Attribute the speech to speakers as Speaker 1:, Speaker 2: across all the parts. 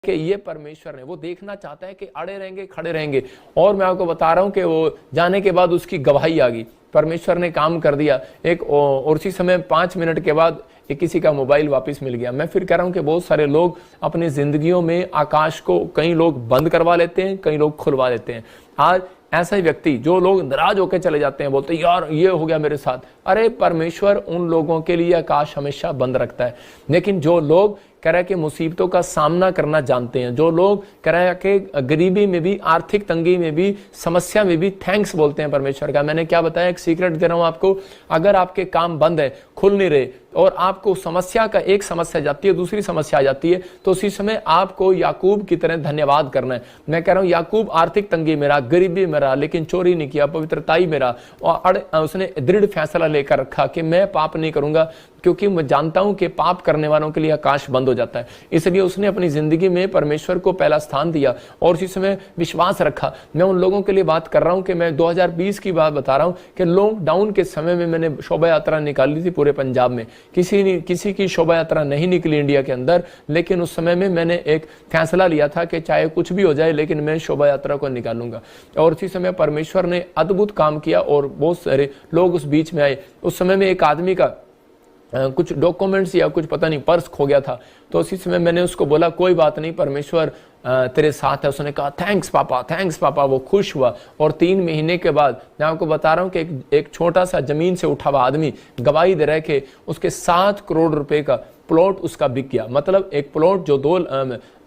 Speaker 1: कि ये परमेश्वर ने, वो देखना चाहता है कि अड़े रहेंगे, खड़े रहेंगे। और मैं आपको बता रहा हूं कि वो जाने के बाद उसकी गवाही आ गई, परमेश्वर ने काम कर दिया। और उसी समय 5 मिनट के बाद किसी का मोबाइल वापस मिल गया। मैं फिर कह रहा हूं कि बहुत सारे लोग अपनी जिंदगियों में आकाश को कई लोग बंद करवा लेते हैं, कई लोग खुलवा लेते हैं। आज ऐसा ही व्यक्ति, जो लोग नाराज होकर चले जाते हैं, बोलते हैं यार ये हो गया मेरे साथ, अरे परमेश्वर उन लोगों के लिए आकाश हमेशा बंद रखता है। लेकिन जो लोग कह रहे हैं कि मुसीबतों का सामना करना जानते हैं, जो लोग कह रहे हैं कि गरीबी में भी, आर्थिक तंगी में भी, समस्या में भी थैंक्स बोलते हैं परमेश्वर का। मैंने क्या बताया, एक सीक्रेट दे रहा हूं आपको, अगर आपके काम बंद है, खुल नहीं रहे, और आपको समस्या का, एक समस्या जाती है, दूसरी समस्या आ जाती है, तो उसी समय आपको याकूब की तरह धन्यवाद करना है। मैं कह रहा हूं याकूब आर्थिक तंगी में रहा, गरीबी में रहा, लेकिन चोरी नहीं किया, पवित्रताई में रहा, और उसने दृढ़ फैसला लेकर रखा कि मैं पाप नहीं करूंगा, क्योंकि मैं जानता हूं कि पाप करने वालों के लिए आकाश बंद हो जाता है। इसलिए उसने अपनी जिंदगी में परमेश्वर को पहला स्थान दिया और उसी समय विश्वास रखा। मैं उन लोगों के लिए बात कर रहा हूं कि मैं 2020 की बात बता रहा हूं कि लॉकडाउन के समय में मैंने शोभा यात्रा निकाली थी पूरे पंजाब में। किसी की शोभा यात्रा नहीं निकली इंडिया के अंदर, लेकिन उस समय में मैंने एक फैसला लिया था कि चाहे कुछ भी हो जाए, लेकिन मैं शोभा यात्रा को निकालूंगा। और उसी समय परमेश्वर ने अद्भुत काम किया और बहुत सारे लोग उस बीच में आए। उस समय में एक आदमी का कुछ डॉक्यूमेंट्स या कुछ पता नहीं पर्स खो गया था, तो उसी समय मैंने उसको बोला कोई बात नहीं, परमेश्वर तेरे साथ है। उसने कहा थैंक्स पापा, थैंक्स पापा। वो खुश हुआ और 3 महीने के बाद मैं आपको बता रहा हूं कि एक छोटा सा जमीन से उठा हुआ आदमी गवाही दे रहा है कि उसके 7 करोड़ रुपए का प्लॉट उसका बिक गया। मतलब एक प्लॉट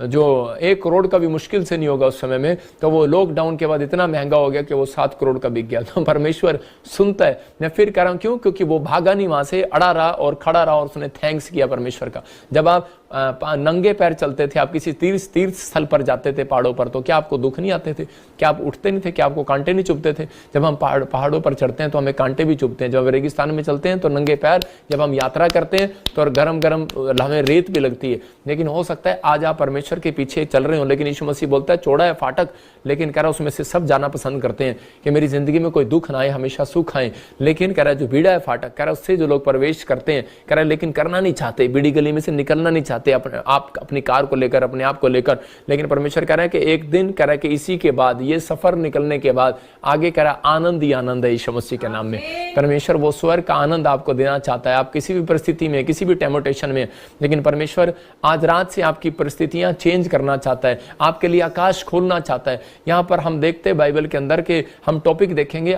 Speaker 1: जो 1 करोड़ का भी मुश्किल से नहीं होगा उस समय में, तो वो लॉकडाउन के बाद इतना महंगा हो गया कि वो 7 करोड़ का बिक गया। तो परमेश्वर सुनता है। मैं फिर कह रहा हूं क्यों, क्योंकि वो भागा नहीं, वहां से अड़ा रहा और खड़ा रहा और उसने थैंक्स किया परमेश्वर का। जब आप नंगे पैर चलते थे, आप किसी तीर्थ स्थल पर जाते थे पहाड़ों पर, तो क्या आपको दुख नहीं आते थे? क्या आप उठते नहीं थे? क्या आपको कांटे नहीं चुभते थे? जब हम पहाड़ों पर चढ़ते हैं तो हमें कांटे भी चुभते हैं। जब रेगिस्तान में चलते हैं तो नंगे पैर, जब हम यात्रा करते हैं तो गरम गरम हमें रेत भी लगती है। लेकिन हो सकता है आज आप परमेश्वर के पीछे चल रहे हो, लेकिन यीशु मसीह बोलता है चौड़ा है फाटक, लेकिन कह रहा है उसमें से सब जाना पसंद करते हैं कि मेरी जिंदगी में कोई दुख ना आए, हमेशा सुख आए। लेकिन कह रहा है जो बीड़ा है फाटक, कह रहा है उससे जो लोग प्रवेश करते हैं, कह रहा है लेकिन करना नहीं चाहते, बीड़ी गली में से निकलना नहीं चाहते अपनी कार को लेकर, अपने आप को लेकर। लेकिन परमेश्वर कह रहा है कि एक दिन कह रहा है कि इसी के बाद, ये सफर निकलने के बाद आगे कह रहा है आनंद ही आनंद है यीशु मसीह के नाम में। परमेश्वर वो स्वर्ग का आनंद आपको देना चाहता है। आप किसी भी परिस्थिति में, किसी भी टेम्पटेशन में, लेकिन परमेश्वर आज रात से आपकी परिस्थितियां चेंज करना चाहता है, आपके लिए आकाश खोलना चाहता है। यहां पर हम देखते हैं बाइबल के अंदर के हम टॉपिक देखेंगे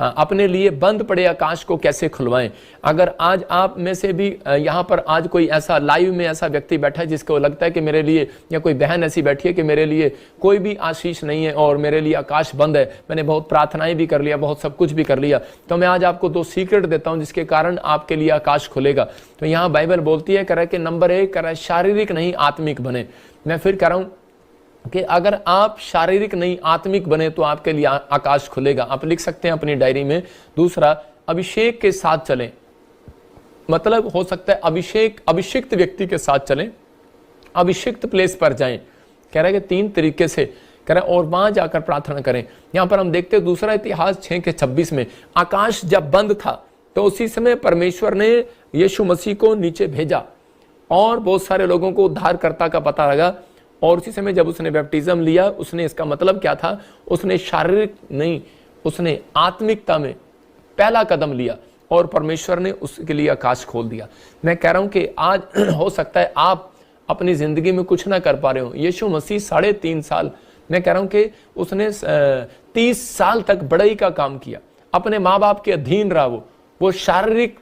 Speaker 1: अपने लिए बंद पड़े आकाश को कैसे खुलवाएं। अगर आज आप में से भी यहाँ पर आज कोई ऐसा लाइव में ऐसा व्यक्ति बैठा है जिसको लगता है कि मेरे लिए, या कोई बहन ऐसी बैठी है कि मेरे लिए कोई भी आशीष नहीं है और मेरे लिए आकाश बंद है, मैंने बहुत प्रार्थनाएं भी कर लिया, बहुत सब कुछ भी कर लिया, तो मैं आज आपको 2 सीक्रेट देता हूं जिसके कारण आपके लिए आकाश खुलेगा। तो यहाँ बाइबल बोलती है, कह रहा है कि नंबर 1 कह रहा है शारीरिक नहीं आत्मिक बने। मैं फिर कह रहा हूं कि अगर आप शारीरिक नहीं आत्मिक बने तो आपके लिए आकाश खुलेगा। आप लिख सकते हैं अपनी डायरी में। दूसरा, अभिषेक के साथ चलें। मतलब हो सकता है अभिषिक्त व्यक्ति के साथ चलें, अभिषिक्त प्लेस पर जाएं। कह रहा है कि 3 तरीके से कह रहा है, और वहां जाकर प्रार्थना करें। यहां पर हम देखते हैं दूसरा इतिहास 6:26 में, आकाश जब बंद था तो उसी समय परमेश्वर ने यीशु मसीह को नीचे भेजा और बहुत सारे लोगों को उद्धारकर्ता का पता लगा। और उसी समय जब उसने बैप्टिज्म लिया, उसने, इसका मतलब क्या था, उसने शारीरिक नहीं, उसने आत्मिकता में पहला कदम लिया और परमेश्वर ने उसके लिए आकाश खोल दिया। मैं कह रहा हूं कि आज हो सकता है आप अपनी जिंदगी में कुछ ना कर पा रहे हो। यीशु मसीह 3.5 साल, मैं कह रहा हूं कि उसने 30 साल तक बड़ाई का काम किया, अपने माँ बाप के अधीन रहा। वो शारीरिक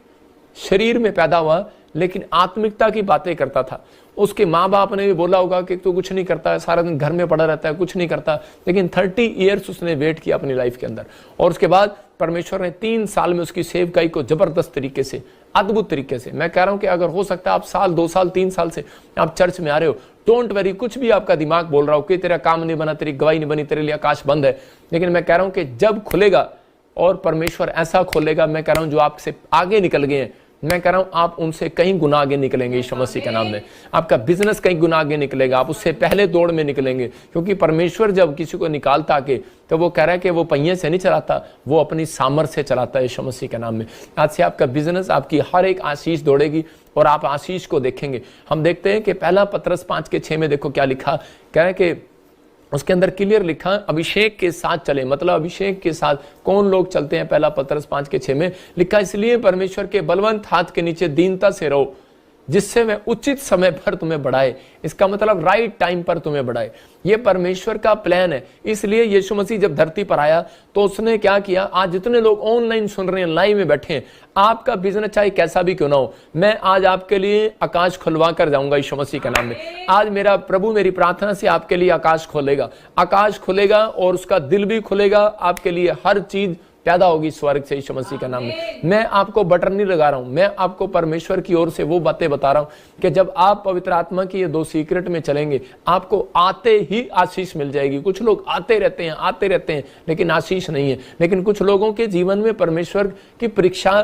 Speaker 1: शरीर में पैदा हुआ लेकिन आत्मिकता की बातें करता था। उसके माँ बाप ने भी बोला होगा कि तू कुछ नहीं करता है, सारा दिन घर में पड़ा रहता है, कुछ नहीं करता, लेकिन 30 ईयर्स उसने वेट किया अपनी लाइफ के अंदर। और उसके बाद परमेश्वर ने 3 साल में उसकी सेवकाई को जबरदस्त तरीके से, अद्भुत तरीके से, मैं कह रहा हूं कि अगर हो सकता है आप 1 साल 2 साल 3 साल से आप चर्च में आ रहे हो, डोंट वरी, कुछ भी आपका दिमाग बोल रहा हो कि तेरा काम नहीं बना, तेरी गवाही नहीं बनी, तेरे लिए आकाश बंद है, लेकिन मैं कह रहा हूं कि जब खुलेगा और परमेश्वर ऐसा खोलेगा, मैं कह रहा हूं जो आपसे आगे निकल गए हैं मैं कह रहा हूं आप उनसे कहीं गुना आगे निकलेंगे यीशु मसीह के नाम में। आपका बिजनेस कहीं गुना आगे निकलेगा, आप उससे पहले दौड़ में निकलेंगे, क्योंकि परमेश्वर जब किसी को निकालता आके तो वो कह रहा है कि वो पहिए से नहीं चलाता, वो अपनी सामर्थ्य से चलाता है यीशु मसीह के नाम में। आज से आपका बिजनेस, आपकी हर एक आशीष दौड़ेगी और आप आशीष को देखेंगे। हम देखते हैं कि पहला पतरस 5:6 में देखो क्या लिखा, कह रहा है कि उसके अंदर क्लियर लिखा अभिषेक के साथ चले, मतलब अभिषेक के साथ कौन लोग चलते हैं। पहला पतरस 5:6 में लिखा, इसलिए परमेश्वर के बलवंत हाथ के नीचे दीनता से रहो, जिससे वह उचित समय पर तुम्हें बढ़ाए। इसका मतलब राइट टाइम पर तुम्हें बढ़ाए। ये परमेश्वर का प्लान है। इसलिए यीशु मसीह जब धरती पर आया तो उसने क्या किया, आज जितने लोग ऑनलाइन सुन रहे हैं, लाइव में बैठे हैं, आपका बिजनेस चाहे कैसा भी क्यों ना हो, मैं आज आपके लिए आकाश खुलवा कर जाऊंगा यीशु मसीह के नाम में। आज मेरा प्रभु मेरी प्रार्थना से आपके लिए आकाश खोलेगा, आकाश खुलेगा और उसका दिल भी खुलेगा, आपके लिए हर चीज पैदा होगी स्वर्ग से यीशु मसीह का नाम में। मैं आपको बटन नहीं लगा रहा हूं, मैं आपको परमेश्वर की ओर से वो बातें बता रहा हूं कि जब आप पवित्र आत्मा की ये 2 सीक्रेट में चलेंगे, आपको आते ही आशीष मिल जाएगी। कुछ लोग आते रहते हैं लेकिन आशीष नहीं है। लेकिन कुछ लोगों के जीवन में परमेश्वर की परीक्षा,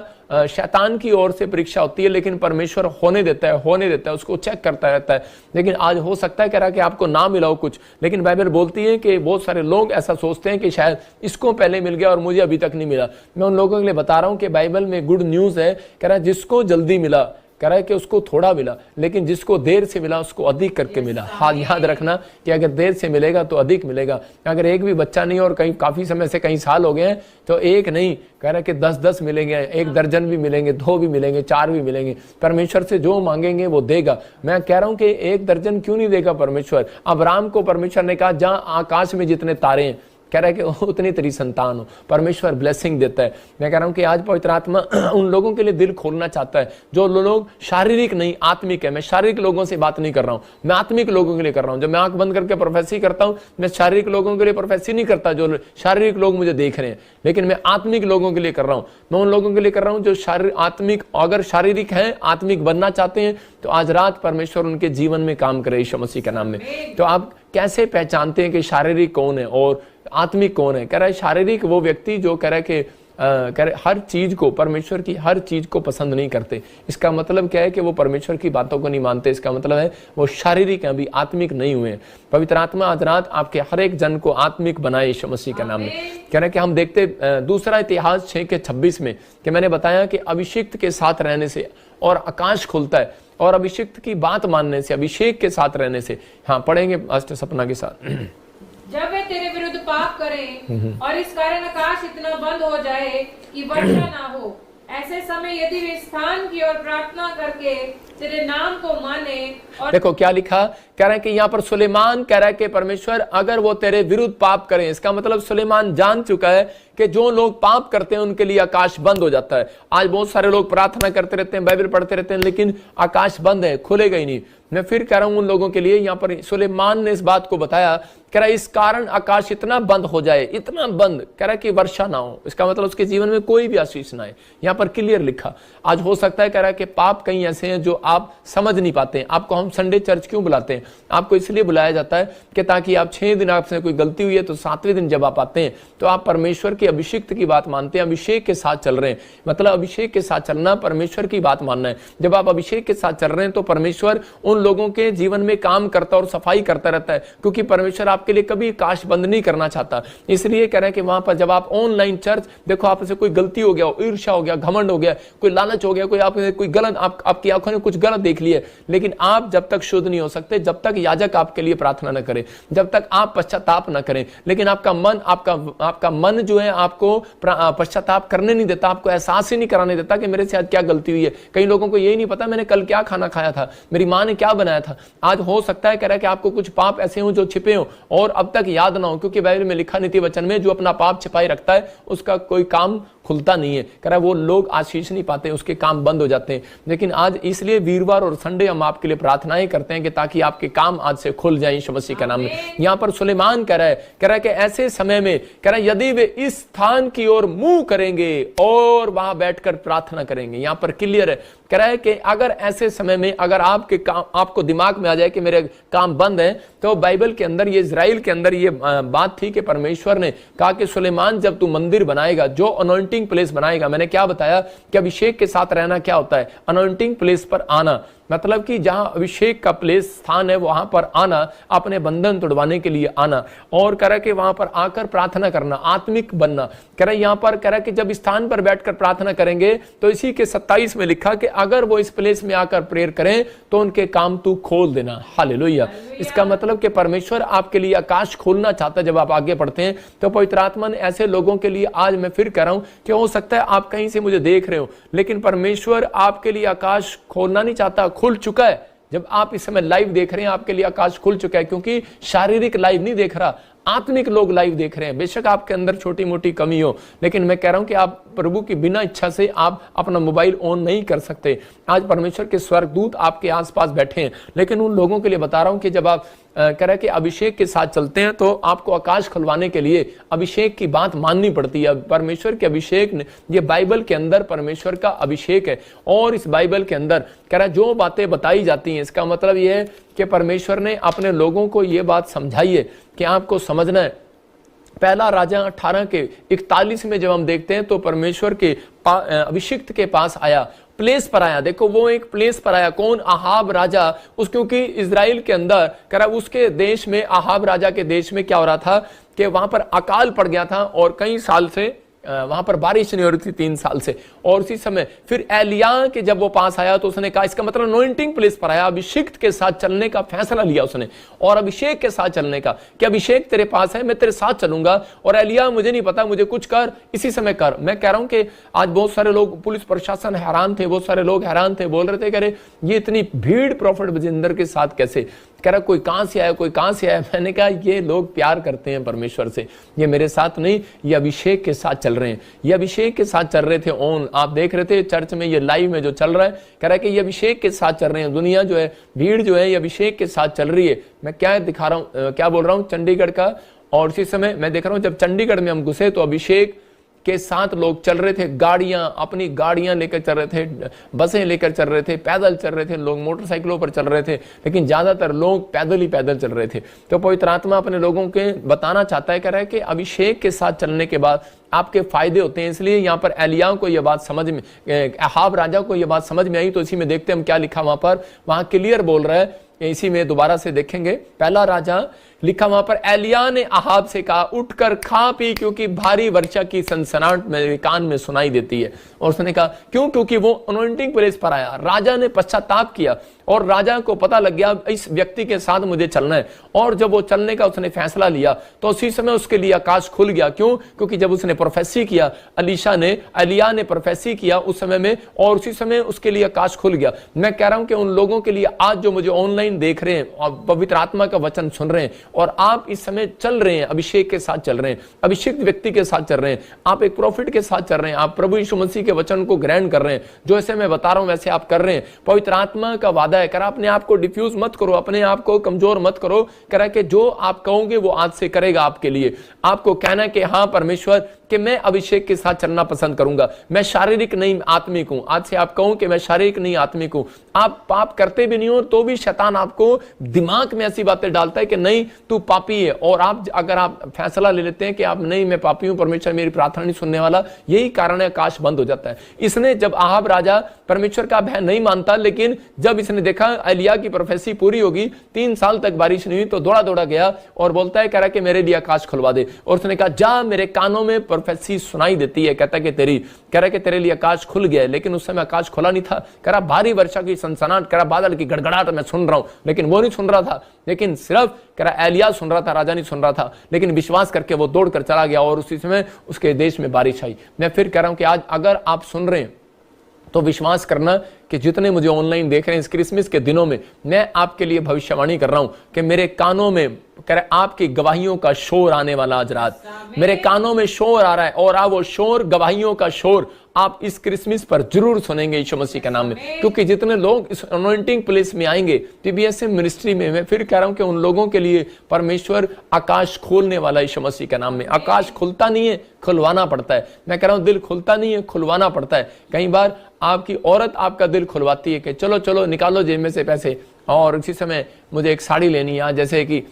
Speaker 1: शैतान की ओर से परीक्षा होती है, लेकिन परमेश्वर होने देता है, उसको चेक करता रहता है। लेकिन आज हो सकता है कह रहा कि आपको ना मिला हो कुछ, लेकिन बाइबल बोलती है कि बहुत सारे लोग ऐसा सोचते हैं कि शायद इसको पहले मिल गया और मुझे अभी तक नहीं मिला। मैं उन लोगों के लिए बता रहा हूं कि बाइबल में गुड न्यूज है, कह रहा है जिसको जल्दी मिला, कह रहा है कि उसको थोड़ा मिला, लेकिन जिसको देर से मिला उसको अधिक करके मिला। हाँ, याद रखना कि अगर देर से मिलेगा तो अधिक मिलेगा। अगर एक भी बच्चा नहीं और कहीं काफी समय से कई साल हो गए हैं तो एक नहीं, कह रहा है कि 10-10 मिलेंगे, 1 दर्जन भी मिलेंगे, 2 भी मिलेंगे, 4 भी मिलेंगे। परमेश्वर से जो मांगेंगे वो देगा। मैं कह रहा हूं कि 1 दर्जन क्यों नहीं देगा परमेश्वर। अब्राहम को परमेश्वर ने कहा जहां आकाश में जितने तारे हैं, कह रहा है कि उतनी तेरी संतान हो। परमेश्वर ब्लेसिंग देता है। मैं कह रहा हूं कि आज पवित्र आत्मा उन लोगों के लिए दिल खोलना चाहता है जो लोग शारीरिक नहीं आत्मिक है। मैं शारीरिक लोगों से बात नहीं कर रहा हूं, मैं आत्मिक लोगों के लिए कर रहा हूं। जब मैं आंख बंद करके प्रोफेसी करता हूं, मैं शारीरिक लोगों के लिए प्रोफेसी नहीं करता जो शारीरिक लोग मुझे देख रहे हैं, लेकिन मैं आत्मिक लोगों के लिए कर रहा हूं। मैं उन लोगों के लिए कर रहा हूं जो आत्मिक, अगर शारीरिक है, आत्मिक बनना चाहते हैं, तो आज रात परमेश्वर उनके जीवन में काम करे यीशु मसीह के नाम में। तो आप कैसे पहचानते हैं कि शारीरिक कौन है और आत्मिक कौन है? कह रहा है शारीरिक वो व्यक्ति जो कह रहा है कि कह रहे हर चीज को, परमेश्वर की हर चीज को पसंद नहीं करते। इसका मतलब क्या है कि वो परमेश्वर की बातों को नहीं मानते। इसका मतलब है वो शारीरिक है, अभी आत्मिक नहीं हुए। पवित्र आत्मा आज रात आपके हर एक जन को आत्मिक बनाए यीशु मसीह के नाम में। कह रहे कि हम देखते दूसरा इतिहास 6:26 में कि मैंने बताया कि अभिषिक्त के साथ रहने से और आकाश खुलता है, और अभिषिक्त की बात मानने से, अभिषेक के साथ रहने से। हाँ, पढ़ेंगे अष्ट सपना के साथ।
Speaker 2: जब वे तेरे विरुद्ध पाप करें और इस कारण आकाश इतना बंद हो जाए कि वर्षा ना हो, ऐसे समय यदि वे स्थान की ओर प्रार्थना करके तेरे नाम को माने। और
Speaker 1: देखो क्या लिखा, कह रहा है कि यहाँ पर सुलेमान कह रहा है कि परमेश्वर अगर वो तेरे विरुद्ध पाप करें, इसका मतलब सुलेमान जान चुका है कि जो लोग पाप करते हैं उनके लिए आकाश बंद हो जाता है। आज बहुत सारे लोग प्रार्थना करते रहते हैं, बाइबल पढ़ते रहते हैं, लेकिन आकाश बंद है, खुलेगा ही नहीं। मैं फिर कह रहा हूं उन लोगों के लिए, यहाँ पर सुलेमान ने इस बात को बताया, कह रहा है इस कारण आकाश इतना बंद हो जाए, इतना बंद, कह रहा है कि वर्षा ना हो। इसका मतलब उसके जीवन में कोई भी आशीष ना है। यहाँ पर क्लियर लिखा। आज हो सकता है कह रहा है कि पाप कहीं ऐसे हैं जो आप समझ नहीं पाते हैं। आपको हम संडे चर्च क्यों बुलाते हैं? आपको इसलिए बुलाया जाता है कि ताकि आप 6 दिन आपसे कोई गलती हुई है तो 7वें दिन जब आप आते हैं तो आप परमेश्वर के अभिषेक की बात मानते हैं, अभिषेक के साथ चल रहे हैं। मतलब अभिषेक के साथ चलना, परमेश्वर की बात मानना है। जब आप अभिषेक के साथ चल रहे हैं तो परमेश्वर उन लोगों के जीवन में काम करता और सफाई करता रहता है, क्योंकि परमेश्वर आपके लिए कभी आकाश बंद नहीं करना चाहता। इसलिए कह रहे हैं कि वहां पर जब आप ऑनलाइन चर्च देखो, आपसे कोई गलती हो गया, ईर्ष्या हो गया, घमंड हो गया, कोई लालच हो गया, कोई आपने कोई गलत, आपकी आंखों ने कुछ गलत देख लिया, लेकिन आप जब तक शुद्ध नहीं हो सकते, जब तक याजक आपके लिए प्रार्थना न करे, जब तक आप पश्चाताप न करें। लेकिन आपका मन जो है आपको पश्चाताप करने नहीं देता, आपको एहसास ही नहीं कराने देता कि मेरे से आज क्या गलती हुई है। कई लोगों को यही नहीं पता मैंने कल क्या खाना खाया था, मेरी माँ ने क्या बनाया था। आज हो सकता है कह रहा है कि आपको कुछ पाप ऐसे हो जो छिपे हो और अब तक याद ना हो, क्योंकि बाइबल में लिखा नीति वचन में जो अपना पाप छिपाई रखता है उसका कोई काम खुलता नहीं है। कह रहा है वो लोग आशीष नहीं पाते, उसके काम बंद हो जाते हैं। लेकिन आज इसलिए वीरवार और संडे हम आपके लिए प्रार्थनाएं करते हैं कि ताकि आपके काम आज से खुल जाए यीशु मसीह के नाम में। यहाँ पर सुलेमान कह रहा है कि ऐसे समय में कह रहा है यदि वे इस स्थान की ओर मुंह करेंगे और वहां बैठकर प्रार्थना करेंगे। यहाँ पर क्लियर है, कह रहा है कि अगर ऐसे समय में अगर आपके काम, आपको दिमाग में आ जाए कि मेरे काम बंद है, तो बाइबल के अंदर ये इजराइल के अंदर ये बात थी कि परमेश्वर ने कहा कि सुलेमान जब तू मंदिर बनाएगा, जो अनॉइंटिंग अनॉइंटिंग प्लेस बनाएगा। मैंने क्या बताया कि अभिषेक के साथ रहना क्या होता है, अनॉइंटिंग प्लेस पर आना, मतलब कि जहां अभिषेक का प्लेस स्थान है वहां पर आना, अपने बंधन तोड़वाने के लिए आना, और कह रहा कि वहां पर आकर प्रार्थना करना, आत्मिक बनना। कह रहा यहां पर कह रहा कि जब स्थान पर बैठकर प्रार्थना करेंगे तो इसी के 27 में लिखा कि अगर वो इस प्लेस में आकर प्रेयर करें तो उनके काम तू खोल देना। हालेलुया। इसका मतलब कि परमेश्वर आपके लिए आकाश खोलना चाहता है। जब आप आगे बढ़ते हैं तो पवित्र आत्मा ने ऐसे लोगों के लिए, आज मैं फिर कह रहा हूं कि हो सकता है आप कहीं से मुझे देख रहे हो, लेकिन परमेश्वर आपके लिए आकाश खोलना नहीं चाहता, खुल चुका है। जब आप इस समय लाइव देख रहे हैं आपके लिए आकाश खुल चुका है, क्योंकि शारीरिक लाइव नहीं देख रहा, आत्मिक लोग लाइव देख रहे हैं। बेशक आपके अंदर छोटी मोटी कमी हो, लेकिन मैं कह रहा हूं कि आप प्रभु की बिना इच्छा से आप अपना मोबाइल ऑन नहीं कर सकते। आज परमेश्वर के स्वर्गदूत आपके आसपास बैठे हैं, लेकिन उन लोगों के लिए बता रहा हूं कि जब आप कह रहे कि अभिषेक के साथ चलते हैं तो आपको आकाश खुलवाने के लिए अभिषेक की बात माननी पड़ती है। परमेश्वर के अभिषेक ने, ये बाइबल के अंदर परमेश्वर का अभिषेक है, और इस बाइबल के अंदर कह रहा जो बातें बताई जाती हैं, इसका मतलब यह है कि परमेश्वर ने अपने लोगों को यह बात समझाई है कि आपको समझना है। पहला राजा 18 के 41 में जब हम देखते हैं तो परमेश्वर के अभिषिक्त के पास आया, प्लेस पर आया। देखो वो एक प्लेस पर आया, कौन? आहाब राजा। उस क्योंकि इजराइल के अंदर कह रहा उसके देश में, आहाब राजा के देश में क्या हो रहा था कि वहां पर अकाल पड़ गया था और कई साल से वहां पर बारिश नहीं हो रही थी, 3 साल से। और उसी समय फिर एलिया के जब वो पास आया तो उसने कहा, इसका मतलब अनॉइंटिंग प्लेस पर आया, अभिषेक के साथ चलने का फैसला लिया उसने, और अभिषेक के साथ चलने का कि अभिषेक तेरे पास है, मैं तेरे साथ चलूंगा, और एलिया मुझे नहीं पता, मुझे कुछ कर, इसी समय कर। मैं कह रहा हूं कि आज बहुत सारे लोग, पुलिस प्रशासन हैरान थे, बहुत सारे लोग हैरान थे, बोल रहे थे कह रहे ये इतनी भीड़ प्रॉफिट बजिंदर के साथ कैसे? कह रहा कोई कहां से आया, कोई कहां से आया। मैंने कहा ये लोग प्यार करते हैं परमेश्वर से, ये मेरे साथ नहीं, ये अभिषेक के साथ चल रहे हैं, ये अभिषेक के साथ चल रहे थे। ऑन आप देख रहे थे चर्च में, ये लाइव में जो चल रहा है, कह रहा है कि ये अभिषेक के साथ चल रहे हैं। दुनिया जो है, भीड़ जो है, ये अभिषेक के साथ चल रही है। मैं क्या दिखा रहा हूं, क्या बोल रहा हूं, चंडीगढ़ का। और उसी समय मैं देख रहा हूं जब चंडीगढ़ में हम घुसे तो अभिषेक के साथ लोग चल रहे थे, गाड़ियां, अपनी गाड़ियां लेकर चल रहे थे, बसें लेकर चल रहे थे, पैदल चल रहे थे, लोग मोटरसाइकिलों पर चल रहे थे, लेकिन ज्यादातर लोग पैदल ही पैदल चल रहे थे। तो पवित्र आत्मा अपने लोगों के बताना चाहता है, कह रहा है कि अभिषेक के साथ चलने के बाद आपके फायदे होते हैं। इसलिए यहाँ पर एलिया को यह बात समझ में, अहाब राजा को यह बात समझ में आई। तो इसी में देखते हैं हम क्या लिखा वहां पर, वहां क्लियर बोल रहा है, इसी में दोबारा से देखेंगे। पहला राजा लिखा वहां पर, एलिया ने अहाब से कहा उठकर खा पी, क्योंकि भारी वर्षा की सनसनाहट मेरे कान में सुनाई देती है। और उसने कहा क्यों? क्योंकि वो अनॉइंटिंग प्लेस पर आया। राजा ने पश्चाताप किया और राजा को पता लग गया इस व्यक्ति के साथ मुझे चलना है, और जब वो चलने का उसने फैसला लिया तो उसी समय उसके लिए आकाश खुल गया। क्यों? क्योंकि जब उसने प्रोफेसी किया, एलिया ने प्रोफेसी किया उस समय में, और उसी समय उसके लिए आकाश खुल गया। मैं कह रहा हूं कि उन लोगों के लिए आज जो मुझे ऑनलाइन देख रहे हैं और पवित्र आत्मा का वचन सुन रहे हैं, और आप इस समय चल रहे हैं, अभिषेक के साथ चल रहे हैं, अभिषेक व्यक्ति के साथ चल रहे हैं, आप एक प्रॉफिट के साथ चल रहे हैं, आप प्रभु यीशु मसीह के वचन को ग्रहण कर रहे हैं, जो ऐसे मैं बता रहा हूं वैसे आप कर रहे हैं। पवित्र आत्मा का वादा है, करा अपने आप को डिफ्यूज मत करो, अपने आप को कमजोर मत करो, करा कि जो आप कहोगे वो आज से करेगा आपके लिए। आपको कहना कि हाँ परमेश्वर कि मैं अभिषेक के साथ चलना पसंद करूंगा, मैं शारीरिक नहीं आत्मिक हूं। आज से आप कहो कि मैं शारीरिक नहीं आत्मिक हूं। आप पाप करते भी नहीं हो तो भी शैतान आपको दिमाग में ऐसी बातें डालता है कि नहीं तू पापी है, और आप अगर आप फैसला ले लेते हैं कि आप नहीं मैं पापी हूं, परमेश्वर मेरी प्रार्थना नहीं सुनने वाला, यही कारण है आकाश बंद हो जाता है। इसने जब अहाब राजा परमेश्वर का भय नहीं मानता, लेकिन जब इसने देखा एलिया की प्रोफेसी पूरी होगी, 3 साल तक बारिश नहीं हुई, तो दौड़ा दौड़ा गया और बोलता है, कह रहा कि मेरे लिए आकाश खुलवा दे। और उसने कहा जा, मेरे कानों में प्रोफेसी सुनाई देती है, कहता कि कह रहा कि तेरे लिए आकाश खुल गया है, लेकिन उस समय आकाश खुला नहीं था। कह रहा भारी वर्षा की सनसनाहट, कह रहा बादल की गड़गड़ाहट मैं सुन रहा हूं, लेकिन वो नहीं सुन रहा था, लेकिन सिर्फ कह रहा एलिया सुन रहा था, राजा नहीं सुन रहा था। लेकिन विश्वास करके वो दौड़ कर चला गया और उसी समय उसके देश में बारिश आई। मैं फिर कह रहा हूं कि आज अगर आप सुन रहे हैं तो विश्वास करना कि जितने मुझे ऑनलाइन देख रहे हैं इस क्रिसमस के दिनों में, मैं आपके लिए भविष्यवाणी कर रहा हूं कि मेरे कानों में कह रहे आपकी गवाहियों का शोर आने वाला आज रात, मेरे कानों में शोर आ रहा है, और वो शोर, गवाहियों का शोर आप इस क्रिसमस पर जरूर सुनेंगे यीशु मसीह के नाम में। क्योंकि जितने लोग इस अनॉइंटिंग प्लेस में आएंगे टीबीएसएम मिनिस्ट्री में, मैं फिर कह रहा हूं कि उन लोगों के लिए परमेश्वर आकाश खोलने वाला यीशु मसीह के नाम में। आकाश खुलता नहीं है, खुलवाना पड़ता है। मैं कह रहा हूं दिल खुलता नहीं है, खुलवाना पड़ता है। कई बार आपकी औरत आपका दिल खुलवाती है कि चलो चलो निकालो जेब में से पैसे, और इसी समय मुझे एक साड़ी लेनी है, जैसे कि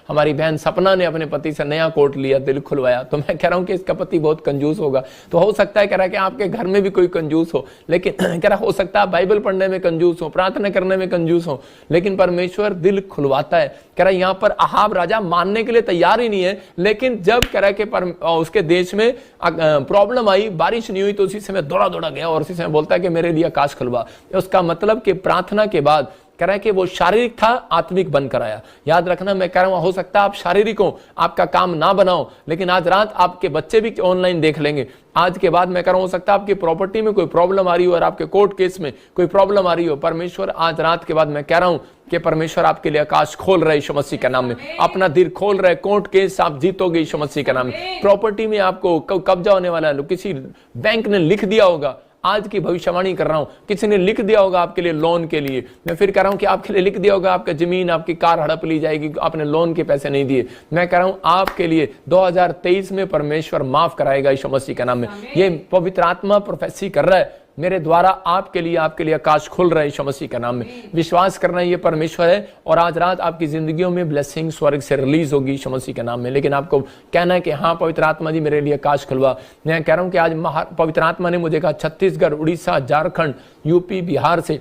Speaker 1: हमारी बहन सपना ने अपने पति से नया कोट लिया, दिल खुलवाया, तो मैं कह रहा हूं कि इसका पति बहुत कंजूस होगा। तो हो सकता है कह रहा है कि आपके घर में भी कोई कंजूस हो, लेकिन कह रहा हो सकता है बाइबल पढ़ने में कंजूस हो, प्रार्थना करने में कंजूस हो, लेकिन परमेश्वर दिल खुलवाता है। कह रहा है यहाँ पर अहाब राजा मानने के लिए तैयार ही नहीं है, लेकिन जब कह रहा है कि उसके देश में प्रॉब्लम आई, बारिश नहीं हुई, तो उसी समय दौड़ा दौड़ा गया और उसी समय बोलता है कि मेरे लिए आकाश खुलवा। उसका मतलब कि प्रार्थना के बाद कह रहा है कि वो शारीरिक था, आत्मिक बनकर आया। याद रखना, मैं कह रहा हूं हो सकता है आप शारीरिक हो, आपका काम ना बनाओ, लेकिन आज रात आपके बच्चे भी ऑनलाइन देख लेंगे। आज के बाद मैं कह रहा हूं हो सकता है आपकी प्रॉपर्टी में कोई प्रॉब्लम आ रही हो और आपके कोर्ट केस में कोई प्रॉब्लम आ रही हो। परमेश्वर आज रात के बाद मैं कह रहा हूं कि परमेश्वर आपके लिए आकाश खोल रहा है यीशु मसीह के नाम में, अपना दिल खोल रहा है। कोर्ट केस आप जीतोगे यीशु मसीह के नाम में। प्रॉपर्टी में आपको कब्जा होने वाला है, किसी बैंक ने लिख दिया होगा, आज की भविष्यवाणी कर रहा हूं, किसी ने लिख दिया होगा आपके लिए लोन के लिए। मैं फिर कह रहा हूं कि आपके लिए लिख दिया होगा आपका जमीन, आपकी कार हड़प ली जाएगी, आपने लोन के पैसे नहीं दिए। मैं कह रहा हूं आपके लिए 2023 में परमेश्वर माफ कराएगा यीशु मसीह के नाम में। ये पवित्र आत्मा प्रोफेसी कर रहा है मेरे द्वारा आपके लिए आकाश खुल रहा है यीशु मसीह के नाम में। विश्वास करना ये परमेश्वर है और आज रात आपकी जिंदगियों में ब्लेसिंग स्वर्ग से रिलीज होगी यीशु मसीह के नाम में। लेकिन आपको कहना है कि हाँ पवित्र आत्मा जी मेरे लिए आकाश खुलवा। मैं कह रहा हूं कि आज पवित्र आत्मा ने मुझे कहा छत्तीसगढ़, उड़ीसा, झारखंड, यूपी, बिहार से,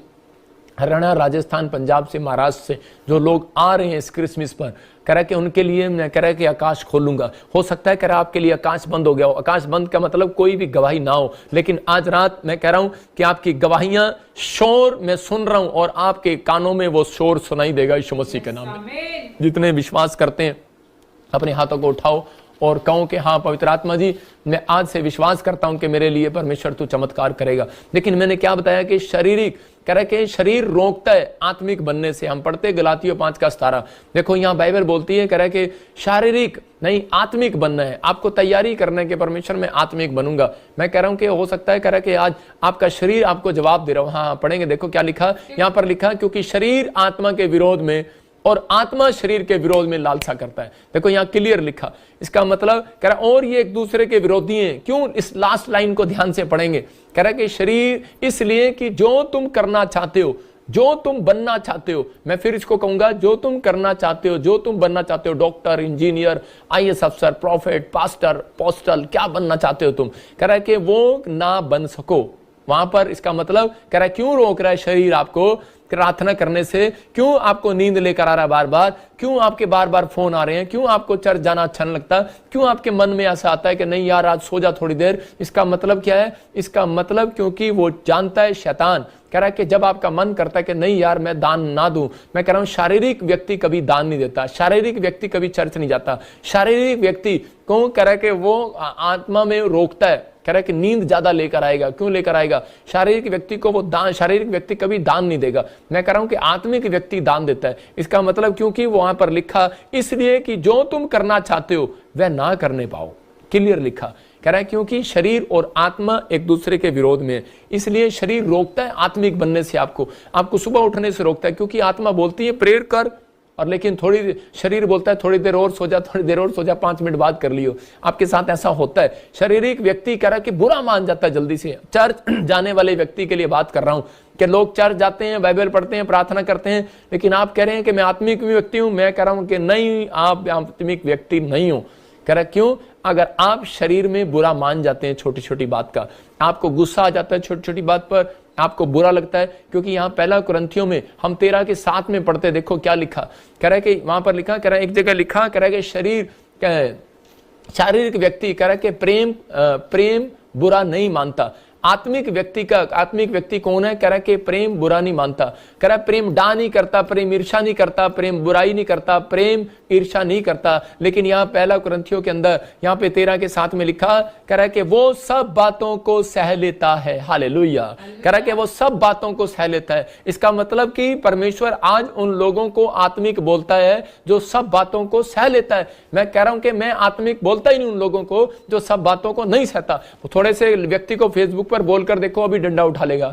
Speaker 1: हरियाणा, राजस्थान, पंजाब से, महाराष्ट्र से जो लोग आ रहे हैं इस क्रिसमस पर, कह रहा कि उनके लिए मैं कह रहा कि आकाश खोलूंगा। हो सकता है कह रहा आपके लिए आकाश बंद हो गया हो। आकाश बंद का मतलब कोई भी गवाही ना हो, लेकिन आज रात मैं कह रहा हूं कि आपकी गवाहियां शोर मैं सुन रहा हूं और आपके कानों में वो शोर सुनाई देगा यीशु मसीह के नाम में। जितने विश्वास करते हैं अपने हाथों को उठाओ और कहो कि हाँ पवित्र आत्मा जी मैं आज से विश्वास करता हूं कि मेरे लिए परमेश्वर तू चमत्कार करेगा। लेकिन मैंने क्या बताया कि शारीरिक कह रहा कि शरीर रोकता है आत्मिक बनने से। हम पढ़ते गलातियों 5:17, देखो यहाँ बाइबल बोलती है कह रहा कि शारीरिक नहीं आत्मिक बनना है, आपको तैयारी करना है कि परमेश्वर मैं आत्मिक बनूंगा। मैं कह रहा हूं कि हो सकता है कह रहा कि आज आपका शरीर आपको जवाब दे रहा हूं। हाँ पढ़ेंगे, देखो क्या लिखा यहाँ पर, लिखा क्योंकि शरीर आत्मा के विरोध में और आत्मा शरीर के विरोध में लालसा करता है। देखो यहाँ क्लियर लिखा, इसका मतलब कह रहा और ये एक दूसरे के विरोधी हैं। क्यों? इस लास्ट लाइन को ध्यान से पढ़ेंगे। कह रहा कि शरीर इसलिए कि जो तुम करना चाहते हो, जो तुम बनना चाहते हो, मैं फिर इसको कहूंगा जो तुम करना चाहते हो, जो तुम बनना चाहते हो, डॉक्टर, इंजीनियर, IAS अफसर, प्रॉफिट, पास्टर, पोस्टल, क्या बनना चाहते हो तुम, कह रहा है कि वो ना बन सको वहां पर। इसका मतलब कह रहा है क्यों रोक रहा है शरीर आपको प्रार्थना करने से? क्यों आपको नींद लेकर आ रहा है बार बार? क्यों आपके बार बार फोन आ रहे हैं? क्यों आपको चर्च जाना अच्छा नहीं लगता? क्यों आपके मन में ऐसा आता है कि नहीं यार आज सो जा थोड़ी देर? इसका मतलब क्या है? इसका मतलब क्योंकि वो जानता है शैतान कह रहा है कि जब आपका मन करता है कि नहीं यार मैं दान ना दूं, मैं कह रहा हूं शारीरिक व्यक्ति कभी दान नहीं देता, शारीरिक व्यक्ति कभी चर्च नहीं जाता, शारीरिक व्यक्ति को कह रहा है कि वो आत्मा में रोकता है, कह रहा है कि नींद ज्यादा लेकर आएगा। क्यों लेकर आएगा? शारीरिक व्यक्ति को वो दान, शारीरिक व्यक्ति कभी दान नहीं देगा। मैं कह रहा हूं कि आत्मिक व्यक्ति दान देता है। इसका मतलब क्योंकि वहां पर लिखा इसलिए कि जो तुम करना चाहते हो वह ना करने पाओ, क्लियर लिखा। कह रहा है क्योंकि शरीर और आत्मा एक दूसरे के विरोध में है, इसलिए शरीर रोकता है आत्मिक बनने से, आपको सुबह उठने से रोकता है। क्योंकि आत्मा बोलती है प्रेयर कर, और लेकिन थोड़ी शरीर बोलता है थोड़ी देर और सो जा, थोड़ी देर और सो जा, 5 मिनट बाद कर लियो। आपके साथ ऐसा होता है। शारीरिक व्यक्ति कह रहा है कि बुरा मान जाता है जल्दी से। चर्च जाने वाले व्यक्ति के लिए बात कर रहा हूं कि लोग चर्च जाते हैं, बाइबल पढ़ते हैं, प्रार्थना करते हैं, लेकिन आप कह रहे हैं कि मैं आत्मिक व्यक्ति हूं। मैं कह रहा हूं कि नहीं, आप आत्मिक व्यक्ति नहीं हो। कह रहा क्यों? अगर आप शरीर में बुरा मान जाते हैं छोटी छोटी बात का, आपको गुस्सा आ जाता है छोटी छोटी बात पर, आपको बुरा लगता है। क्योंकि यहाँ पहला कुरिन्थियों में हम 13:7 में पढ़ते, देखो क्या लिखा। कह रहा है कि वहां पर लिखा, कह रहा है एक जगह लिखा, कह रहा है कि शारीरिक व्यक्ति कह रहा है कि प्रेम बुरा नहीं मानता। आत्मिक व्यक्ति कौन है? कह रहा है कि प्रेम बुरा नहीं मानता। कह रहा है प्रेम डा नहीं करता, प्रेम ईर्षा नहीं करता, प्रेम बुराई नहीं करता, प्रेम ईर्षा नहीं करता। लेकिन यहाँ पहला कुरिन्थियों के अंदर यहाँ पे 13:7 में लिखा, कह रहा है कि वो सब बातों को सह लेता है। हालेलुया। कह रहा है कि वो सब बातों को सह लेता है। इसका मतलब कि परमेश्वर आज उन लोगों को आत्मिक बोलता है जो सब बातों को सह लेता है। मैं कह रहा हूं कि मैं आत्मिक बोलता ही नहीं उन लोगों को जो सब बातों को नहीं सहता। थोड़े से व्यक्ति को फेसबुक पर बोलकर देखो, अभी डंडा उठा लेगा।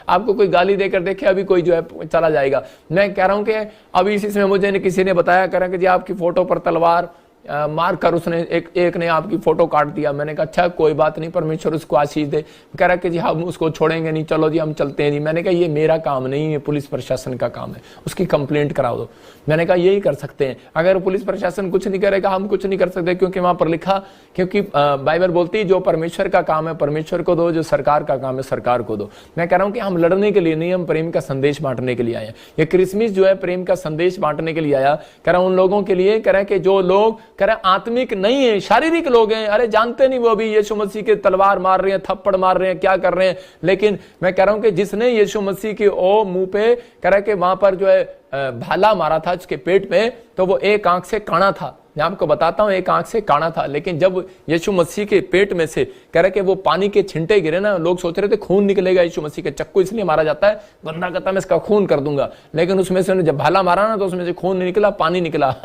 Speaker 1: आपको कोई गाली देकर देखे, अभी कोई जो है चला जाएगा। मैं कह रहा हूं कि अभी इसी समय मुझे किसी ने बताया, कह रहा कि जी आपकी फोटो पर तलवार मार कर उसने एक ने आपकी फोटो काट दिया। मैंने कहा अच्छा कोई बात नहीं, परमेश्वर उसको आशीष दे। कह रहा कि जी हम उसको छोड़ेंगे नहीं, चलो जी हम चलते हैं जी। मैंने कहा ये मेरा काम नहीं है, पुलिस प्रशासन का काम है, उसकी कंप्लेंट करा दो। मैंने कहा यही कर सकते हैं। अगर पुलिस प्रशासन कुछ नहीं करेगा हम कुछ नहीं कर सकते, क्योंकि वहां पर लिखा, क्योंकि बाइबल बोलती है जो परमेश्वर का काम है परमेश्वर को दो, जो सरकार का काम है सरकार को दो। मैं कह रहा हूं कि हम लड़ने के लिए नहीं, हम प्रेम का संदेश बांटने के लिए आए हैं। ये क्रिसमस जो है प्रेम का संदेश बांटने के लिए आया। कह रहा उन लोगों के लिए, कह रहा कि जो लोग कह रहा आत्मिक नहीं है, शारीरिक लोग हैं, अरे जानते नहीं वो भी यीशु मसीह के तलवार मार रहे हैं, थप्पड़ मार रहे हैं, क्या कर रहे हैं। लेकिन मैं कह रहा हूं कि जिसने यीशु मसीह की ओ मुंह पे कह रहा कि वहां पर जो है भाला मारा था उसके पेट में, तो वो एक आंख से काना था। मैं आपको बताता हूं एक आंख से काना था। लेकिन जब यीशु मसीह के पेट में से कह रहे कि वो पानी के छिंटे गिरे ना, लोग सोच रहे थे खून निकलेगा यीशु मसीह के। चक्कू इसलिए मारा जाता है, बंदा कहता मैं इसका खून कर दूंगा, लेकिन उसमें से जब भाला मारा ना तो उसमें से खून नहीं निकला, पानी निकला